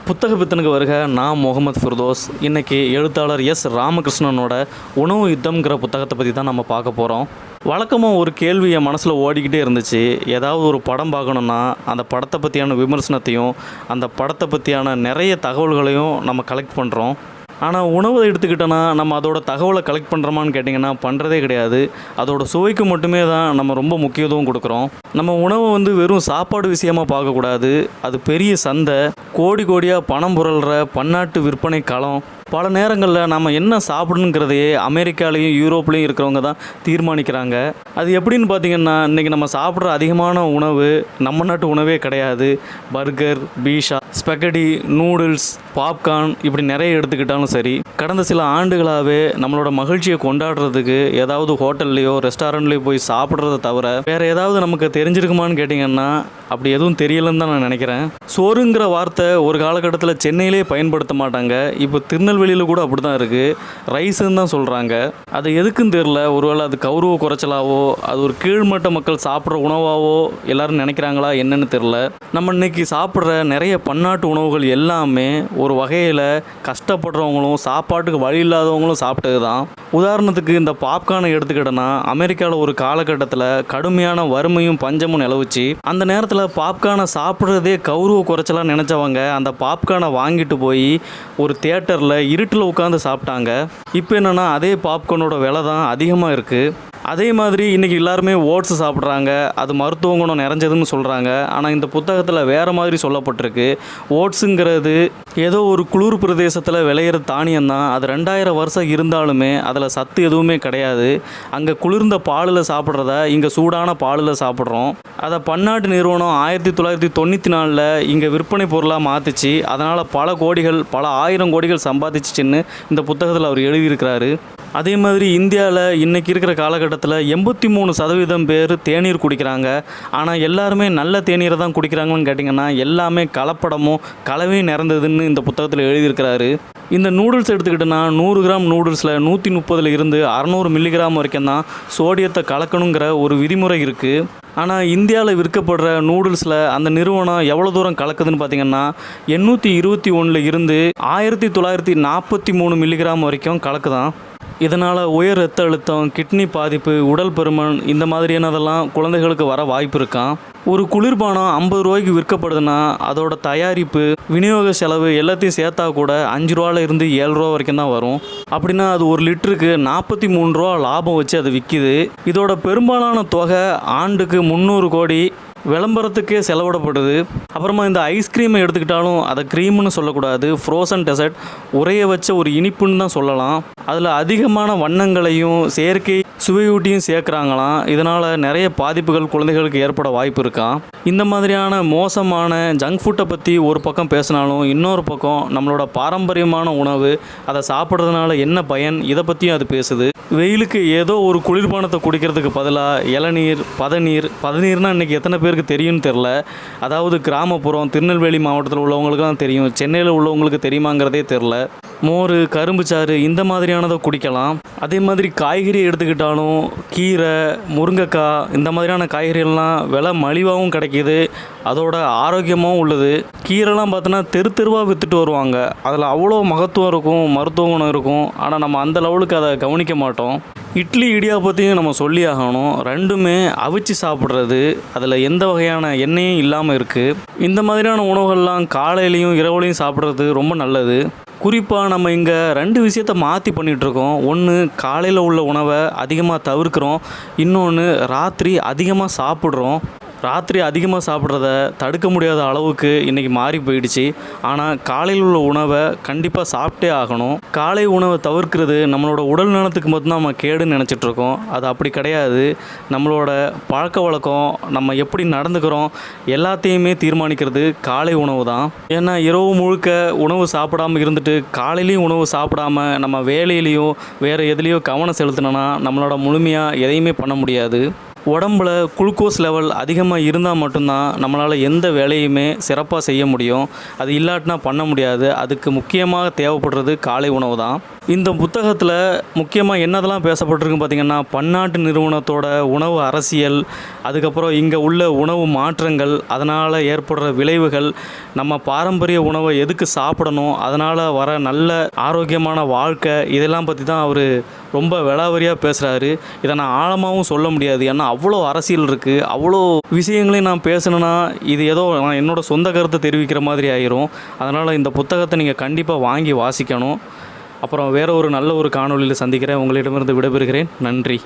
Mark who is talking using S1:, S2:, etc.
S1: புத்தக பித்தனுக்கு வருக. நான் முகமது ஃபிர்தோஸ். இன்றைக்கி எழுத்தாளர் எஸ் ராமகிருஷ்ணனோட உணவு யுத்தம்ங்கிற புத்தகத்தை பற்றி தான் நம்ம பார்க்க போகிறோம். வழக்கமாக ஒரு கேள்வி என் மனசில் ஓடிக்கிட்டே இருந்துச்சு. ஏதாவது ஒரு படம் பார்க்கணுன்னா அந்த படத்தை பற்றியான விமர்சனத்தையும் அந்த படத்தை பற்றியான நிறைய தகவல்களையும் நம்ம கலெக்ட் பண்ணுறோம். ஆனால் உணவை எடுத்துக்கிட்டோன்னா நம்ம அதோட தகவலை கலெக்ட் பண்ணுறோமான்னு கேட்டிங்கன்னா பண்ணுறதே கிடையாது. அதோட சுவைக்கு மட்டுமே தான் நம்ம ரொம்ப முக்கியத்துவம் கொடுக்குறோம். நம்ம உணவை வெறும் சாப்பாடு விஷயமாக பார்க்கக்கூடாது. அது பெரிய சந்தை, கோடி கோடியாக பணம் புரள்கிற பன்னாட்டு விற்பனை களம். பல நேரங்களில் நம்ம என்ன சாப்பிடணுங்கிறதையே அமெரிக்காலேயும் யூரோப்லேயும் இருக்கிறவங்க தான் தீர்மானிக்கிறாங்க. அது எப்படின்னு பார்த்திங்கன்னா, இன்றைக்கி நம்ம சாப்பிட்ற அதிகமான உணவு நம்ம நாட்டு உணவே கிடையாது. பர்கர், பீஸா, ஸ்பெகடி, நூடுல்ஸ், பாப்கார்ன் இப்படி நிறைய எடுத்துக்கிட்டாலும் சரி, கடந்த சில ஆண்டுகளாகவே நம்மளோட மகிழ்ச்சியை கொண்டாடுறதுக்கு ஏதாவது ஹோட்டல்லையோ ரெஸ்டாரண்ட்லேயோ போய் சாப்பிட்றத தவிர வேறு ஏதாவது நமக்கு தெரிஞ்சிருக்குமான்னு கேட்டிங்கன்னா அப்படி எதுவும் தெரியலன்னு தான் நான் நினைக்கிறேன். சோறுங்கிற வார்த்தை ஒரு காலகட்டத்தில் சென்னையிலே பயன்படுத்த மாட்டாங்க. இப்போ திருநெல்வேலியில் கூட அப்படி தான் இருக்குது. ரைஸுன்னு தான் சொல்கிறாங்க. அது எதுக்குன்னு தெரில. ஒருவேளை அது கௌரவ குறைச்சலாவோ அது ஒரு கீழ்மட்ட மக்கள் சாப்பிட்ற உணவாவோ எல்லோரும் நினைக்கிறாங்களா என்னன்னு தெரில. நம்ம இன்றைக்கி சாப்பிட்ற நிறைய பன்னாட்டு உணவுகள் எல்லாமே ஒரு வகையில் கஷ்டப்படுறவங்களும் சாப்பாட்டுக்கு வழி இல்லாதவங்களும் சாப்பிட்டது தான். உதாரணத்துக்கு இந்த பாப்கார்னை எடுத்துக்கிட்டோன்னா, அமெரிக்காவில் ஒரு காலகட்டத்தில் கடுமையான வறுமையும் பஞ்சமும் நிலவுச்சு. அந்த நேரத்தில் பாப்கார்னை சாப்பிட்றதே கௌரவ குறைச்சலாக நினச்சவங்க அந்த பாப்கார்னை வாங்கிட்டு போய் ஒரு தியேட்டரில் இருட்டில் உட்காந்து சாப்பிட்டாங்க. இப்போ என்னென்னா அதே பாப்கார்னோட விலை தான் அதிகமாக இருக்குது. அதே மாதிரி இன்றைக்கி எல்லாருமே ஓட்ஸ் சாப்பிட்றாங்க. அது மருத்துவ குணம் நிறைஞ்சதுன்னு சொல்கிறாங்க. ஆனால் இந்த புத்தகத்தில் வேறு மாதிரி சொல்லப்பட்டிருக்கு. ஓட்ஸுங்கிறது ஏதோ ஒரு குளிர் பிரதேசத்தில் விளையிற தானியம் தான். அது 2000 வருஷம் இருந்தாலுமே அதில் சத்து எதுவுமே கிடையாது. அங்கே குளிர்ந்த பாலில் சாப்பிட்றத இங்கே சூடான பாலில் சாப்பிட்றோம். அதை பன்னாட்டு நிறுவனம் 1994 இங்கே விற்பனை பொருளாக மாற்றிச்சு. அதனால் பல ஆயிரம் கோடிகள் சம்பாதிச்சிச்சின்னு இந்த புத்தகத்தில் அவர் எழுதியிருக்கிறாரு. அதே மாதிரி இந்தியாவில் இன்றைக்கி இருக்கிற காலகட்டத்தில் 83% பேர் தேநீர் குடிக்கிறாங்க. ஆனால் எல்லாருமே நல்ல தேநீரை தான் குடிக்கிறாங்கன்னு கேட்டிங்கன்னா எல்லாமே கலப்படமும் கலவையும் நிறைந்ததுன்னு இந்த புத்தகத்தில் எழுதியிருக்கிறாரு. இந்த நூடுல்ஸ் எடுத்துக்கிட்டோன்னா 100 கிராம் நூடுல்ஸில் 130 இருந்து 600 மில்லிகிராம் வரைக்கும் தான் சோடியத்தை கலக்கணுங்கிற ஒரு விதிமுறை இருக்குது. ஆனால் இந்தியாவில் விற்கப்படுற நூடுல்ஸில் அந்த நிறுவனம் எவ்வளோ தூரம் கலக்குதுன்னு பார்த்திங்கன்னா 821 இருந்து 1943 மில்லிகிராம் வரைக்கும் கலக்குதான். இதனால் உயர் இரத்த அழுத்தம், கிட்னி பாதிப்பு, உடல் பருமன் இந்த மாதிரியானதெல்லாம் குழந்தைகளுக்கு வர வாய்ப்பு இருக்கான். ஒரு குளிர்பானம் 50 ரூபாய்க்கு விற்கப்படுதுன்னா அதோட தயாரிப்பு, விநியோக செலவு எல்லாத்தையும் சேர்த்தா கூட 5 ரூபாயில இருந்து 7 ரூபா வரைக்கும் தான் வரும். அப்படின்னா அது ஒரு லிட்டருக்கு 43 ரூபா லாபம் வச்சு அது விற்கிது. இதோட பெரும்பாலான தொகை ஆண்டுக்கு 300 கோடி விளம்பரத்துக்கே செலவிடப்படுது. அப்புறமா இந்த ஐஸ்கிரீமை எடுத்துக்கிட்டாலும் அதை க்ரீம்னு சொல்லக்கூடாது, ஃப்ரோசன் டெசர்ட், உரைய வச்ச ஒரு இனிப்புன்னு தான் சொல்லலாம். அதில் அதிகமான வண்ணங்களையும் செயற்கை சுவையூட்டியும் சேர்க்குறாங்களாம். இதனால் நிறைய பாதிப்புகள் குழந்தைகளுக்கு ஏற்பட வாய்ப்பு இருக்கான். இந்த மாதிரியான மோசமான ஜங்க் ஃபுட்டை பற்றி ஒரு பக்கம் பேசினாலும் இன்னொரு பக்கம் நம்மளோட பாரம்பரியமான உணவு, அதை சாப்பிட்றதுனால என்ன பயன், இதை பற்றியும் அது பேசுது. வெயிலுக்கு ஏதோ ஒரு குளிர்பானத்தை குடிக்கிறதுக்கு பதிலாக இளநீர், பதநீர்னால் இன்றைக்கி எத்தனை பேருக்கு தெரியும்னு தெரில. அதாவது கிராமப்புறம் திருநெல்வேலி மாவட்டத்தில் உள்ளவங்களுக்கு தான் தெரியும். சென்னையில் உள்ளவங்களுக்கு தெரியுமாங்கிறதே தெரில. மோர், கரும்பு சாறு இந்த மாதிரியானதை குடிக்கலாம். அதே மாதிரி காய்கறி எடுத்துக்கிட்டாலும் கீரை, முருங்கைக்காய் இந்த மாதிரியான காய்கறிகள்லாம் விலை மலிவாகவும் கிடைக்கிது. அதோட ஆரோக்கியமாகவும் உள்ளது. கீரைலாம் பார்த்தோன்னா தெருவாக விற்றுட்டு வருவாங்க. அதில் அவ்வளோ மகத்துவம் இருக்கும், மருத்துவ குணம் இருக்கும். ஆனால் நம்ம அந்த லெவலுக்கு அதை கவனிக்க மாட்டோம். இட்லி, இடியாப்பத்தையும் நம்ம சொல்லி ஆகணும். ரெண்டுமே அவிச்சு சாப்பிட்றது, அதில் எந்த வகையான எண்ணெயும் இல்லாமல் இருக்குது. இந்த மாதிரியான உணவுகள்லாம் காலையிலையும் இரவுலையும் சாப்பிட்றது ரொம்ப நல்லது. குறிப்பாக நம்ம இங்கே 2 விஷயத்தை மாற்றி பண்ணிகிட்ருக்கோம். ஒன்று, காலையில் உள்ள உணவை அதிகமாக தவிர்க்கிறோம். இன்னொன்று, ராத்திரி அதிகமாக சாப்பிட்றோம். ராத்திரி அதிகமாக சாப்பிட்றத தடுக்க முடியாத அளவுக்கு இன்றைக்கி மாறி போயிடுச்சு. ஆனால் காலையில் உள்ள உணவை கண்டிப்பாக சாப்பிட்டே ஆகணும். காலை உணவை தவிர்க்கிறது நம்மளோட உடல் நலத்துக்கு மட்டும்தான் நம்ம கேடுன்னு நினச்சிட்ருக்கோம். அது அப்படி கிடையாது. நம்மளோட பழக்க வழக்கம், நம்ம எப்படி நடந்துக்கிறோம் எல்லாத்தையுமே தீர்மானிக்கிறது காலை உணவு தான். ஏன்னா இரவு முழுக்க உணவு சாப்பிடாமல் இருந்துட்டு காலையிலையும் உணவு சாப்பிடாம நம்ம வேலையிலையும் வேறு எதுலேயோ கவனம் செலுத்தினோன்னா நம்மளோட முழுமையாக எதையுமே பண்ண முடியாது. உடம்புல குளுக்கோஸ் லெவல் அதிகமாக இருந்தால் மட்டும்தான் நம்மளால் எந்த வேலையுமே சிறப்பாக செய்ய முடியும். அது இல்லாட்டினா பண்ண முடியாது. அதுக்கு முக்கியமாக தேவைப்படுறது காலை உணவு தான். இந்த புத்தகத்தில் முக்கியமாக என்னதெல்லாம் பேசப்பட்டிருக்குன்னு பார்த்திங்கன்னா, பன்னாட்டு நிறுவனத்தோட உணவு அரசியல், அதுக்கப்புறம் இங்கே உள்ள உணவு மாற்றங்கள், அதனால் ஏற்படுற விளைவுகள், நம்ம பாரம்பரிய உணவை எதுக்கு சாப்பிடணும், அதனால் வர நல்ல ஆரோக்கியமான வாழ்க்கை, இதெல்லாம் பற்றி தான் அவர் ரொம்ப விலாவரியாக பேசுகிறாரு. இதை நான் ஆழமாகவும் சொல்ல முடியாது, ஏன்னா அவ்வளோ அரசியல் இருக்குது. அவ்வளோ விஷயங்களையும் நான் பேசணுன்னா இது ஏதோ நான் என்னோடய சொந்த கருத்தை தெரிவிக்கிற மாதிரி ஆயிரும். அதனால் இந்த புத்தகத்தை நீங்கள் கண்டிப்பாக வாங்கி வாசிக்கணும். அப்புறம் வேறு ஒரு நல்ல ஒரு காணொளியில் சந்திக்கிறேன். உங்களிடமிருந்து விடைபெறுகிறேன். நன்றி.